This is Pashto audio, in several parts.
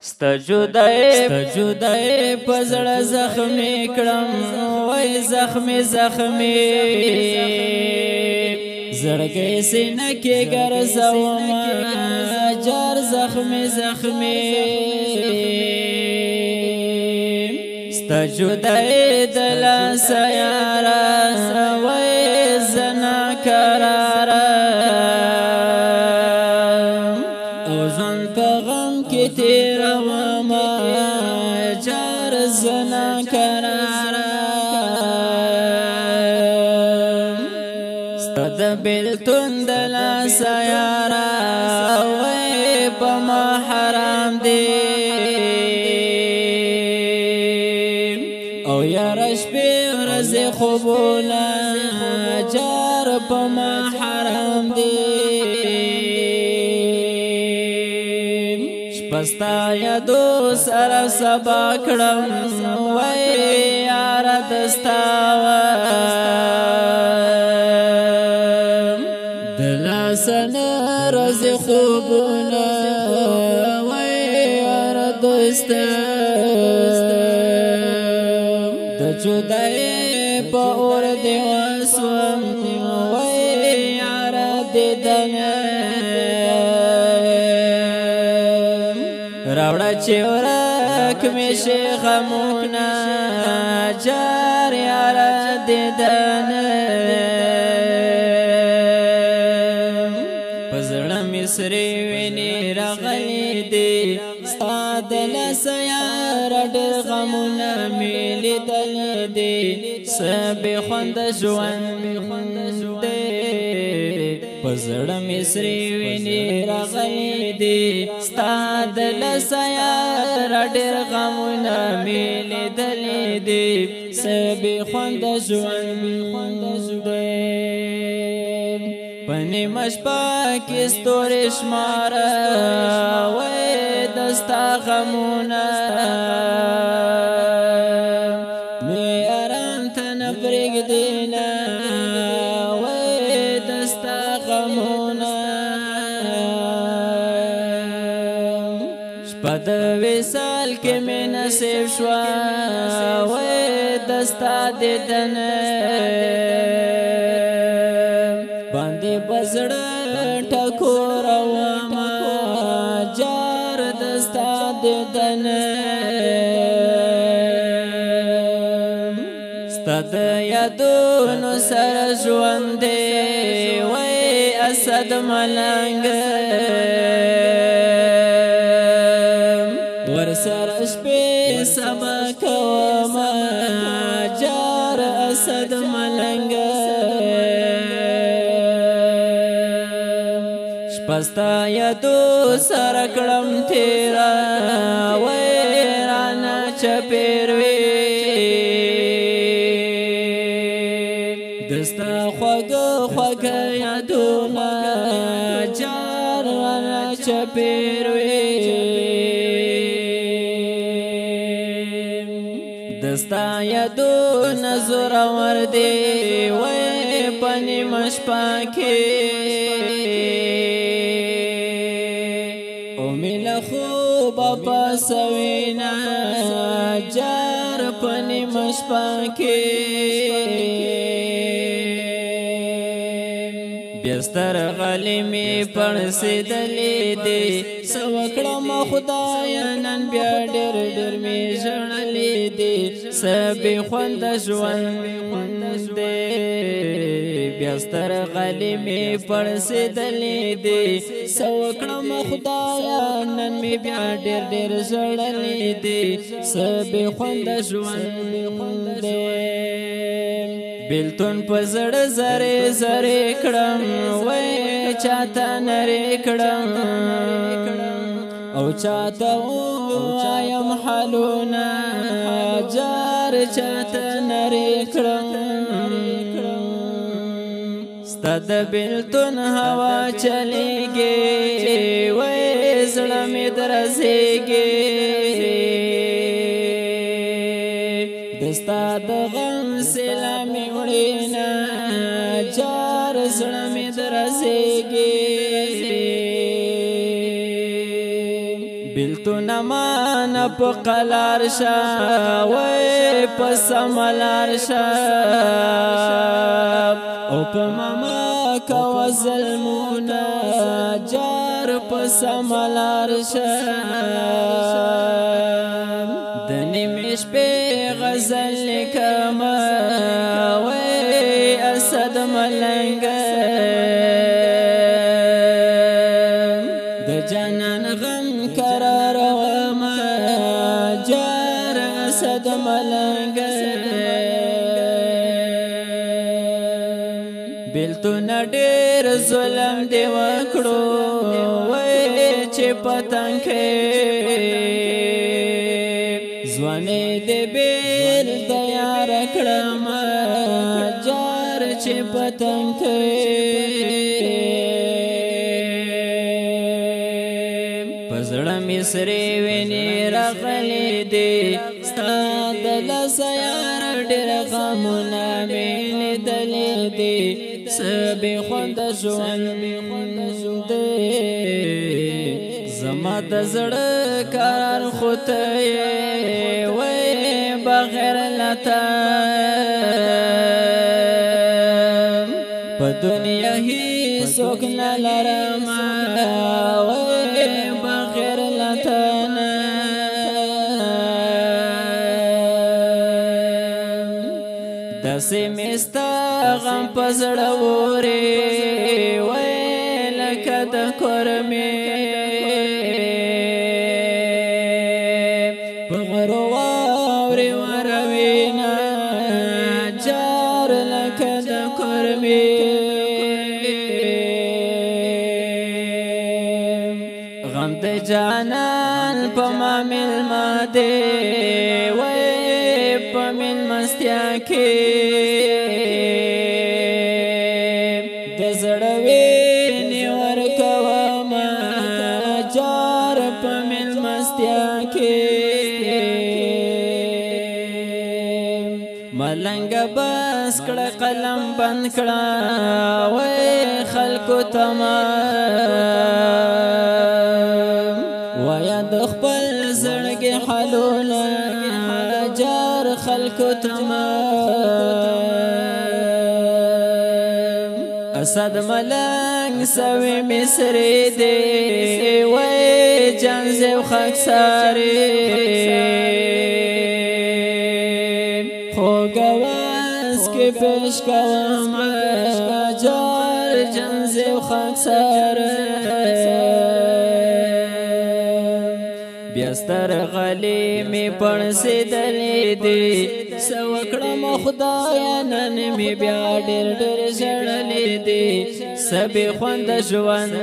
ستجدای پزړه زخمی کړم وای زخمی زړګي سینه کې ګرځوم جار زخمی ستجدای دل سیارا وای زنا قرارا اوزن پیغام کې تیرا وما جار زنا قرارا ستد بلتون دل سیارا وای پما حرام دی او یارش ورځ خوبونه جار پما حرام دی شپستا یادو سره سبا کړم وای یار دستا دلاسن ورځ خوبونه وای یار دستا جدای پا اور دیواسوم وی یار دیدن راوڑا چورک می شیخمونا جار یار دیدن پزړه مصری ویني راغلی دی ستادل سیار ډېر غمونه ملي دل دی سب خوند ژوند دی پزړه مصری ویني راغلی دی ستادل سیار ډېر غمونه ملي دل دی سب خوند ژوند دی پنی مشپا کی ستوری شمارا وی دستا غمونا می ارام تن برگ دینا وی دستا غمونا شپد ویسال کی می نصیب شوا وی دستا دیدن باندې بزړه ټکور وما جار دستا دیدن ستد یادونو سره ژوند وای اسد ملنګ ورسره شپې سبا کوما جار اسد ملنګ پستا یادو سره کړم تیرا وای رانا چپیروي دستا خوږ یادونه جار رانا چپیروي دستا یادو نظر ور دی وای پنی مشپا کې بابا سوینا جار پنی مشپا کے بیستر غلی می پڑسی دلی دی سوکڑم خدایا نن بیا ډیر ډیر می ژړلی دی سبی خوند ژوند دی بیستر غلی می پڑسی دلی دی سوکڑم خدایا نن می بیا ډیر ډیر ژړلی دی سبی خوند ژوند دی بیلتون پزړ زره زره کړم وای چاته نری کړم او چاته وایم حالونه جار چاته نری کړم ستد بیلتون هوا چلیږي وای زړه می درځيږي دستا د غم سلامي وړینا جار زړه می درځيږي بیلتون ما ځان په قلار شه وای په سملار شه او په ماما کو ظلمونه جار په سملار شه د نیمې شپې غزل لیکم وای اسد ملنګ د جانان غم قرار وما جار اسد ملنګ بیلتون ډېر ظلم دی وکړو وای چې پتنګ ځواني دې بیل د یار کړم جار چې پتنګ پزړه مې سرې ویني راغلي دي ستا د لاس یار ډېر غمونه مې لیدلي دي سبې خوند ژوند زما د زړه قرار خو ته یې وای بغیر له تا په دنیا هېڅوک نه لرم وای بغیر له تا نه داسې مې ستا غم په زړه اورې وای لکه د کورمې په غرو واورې وروینه جار لکه د کورمې غم د جانان په ما مېلمه دی وای په مېلمستیا کې د زړه وینې ورکوم جار په مېلمستیا کې ملنګ بس کړه قلم بند کړه وای خلکو ته ویا د خپل زړګي حالونه جار خلکو ته اسد ملنګ سوي مصری دی وای جنځ او خاکساري خو ګواس کې پېښ کوم جار جنځ او خاکساري بیاستر غلی می پړسېدلې دي سوکړم خدایا نن می بیا ډېر ډېر ژړلې دي سبې خوند ژوند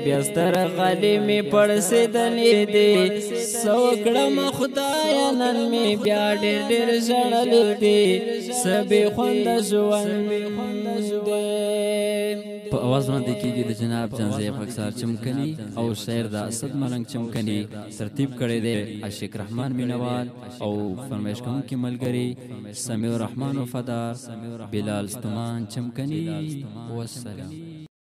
بیاستر غلی می پړسېدلې دي سوکړم خدایا نن می بیا ډېر ډېر ژړلې دي سبې خوند ژوند په اواز باندې کېږي د جناب جنځې خاکسار چمکني او شعر د اسد ملنګ چمکني ترتیب کړی دی عاشق رحمان مینوال او فرمایش کوونکی ملګری سمیع الرحمن وفادار بلال ستمان چمکني والسلام.